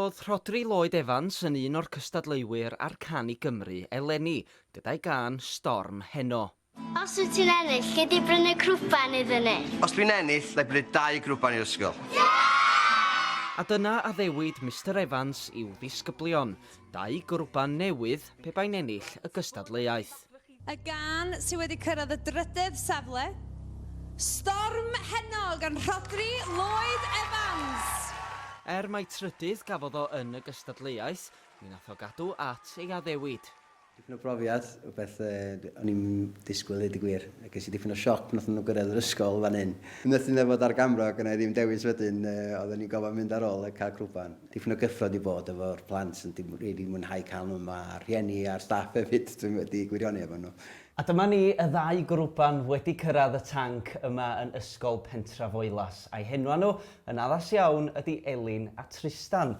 Cydiodd Rhodri Lloyd Evans yn un o'r cystadleuwyr ar canu Gymru eleni, gyda'i gan storm heno. Os wyt ti'n ennill, lle di brynu crwban iddyn ni? Os dwi'n ennill, lle brynu 2 grwban i'r ysgol. A dyna addewid Mr Evans i'w ddisgyblion, 2 grwban newydd pe bai'n ennill y gystadleuaeth. Y gan sydd wedi cyrraedd y drydydd safle, storm heno gan Rhodri Lloyd Evans. Mai trydydd gafodd o yn y gystadleuaeth, mi nath o gadw at ei addewid. Dipyn o brofiad, rhywbeth o'n i'n disgwyl i gwir. Ges i dipyn o sioc pan nathon nhw gyrraedd yr ysgol fan hyn. Nathon nhw fod ar gamra, gyda i ddim dewis wedyn, oedden ni'n gofod mynd ar ôl y cael crwban. Dipyn o gyffrod i bod efo'r plant yn rili mwynhau cael nhw yma, a rhieni a'r staff hefyd, dwi'n wedi gwirioni efo nhw. A dyma ni y 2 grwban wedi cyrraedd y tanc yma yn Ysgol Pentrefoelas. A'i henwa nhw yn addas iawn ydy Elin a Tristan.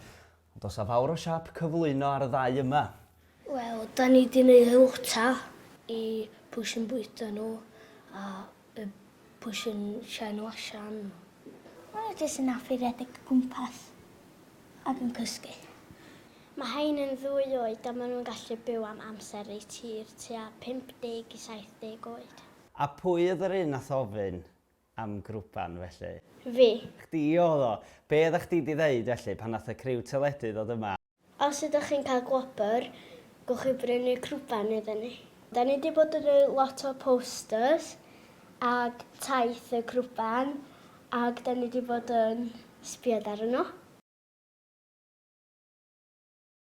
Ond os a fawr o siap cyflwyno ar y 2 yma. Wel, da ni wedi gwneud hylta i pwysyn bwyta nhw a pwysyn sian nhw allan. Mae'n jyst yn affi redeg o gwmpas ac yn cysgu. Mae hein yn 2 oed a maen nhw'n gallu byw am amser ei tir tua 50 i 70 oed. A pwy oedd yr un nath ofyn am grwban felly? Fi. Chdi oedd o. Be ydych chdi wedi ddeud felly pan nath y criw teledu ddod yma? Os ydych chi'n cael gwobr, gwch chi brynu crwban iddyn ni. Da ni wedi bod yn rhoi lot o posters ag taith y crwban ag da ni wedi bod yn sbiad ar nhw.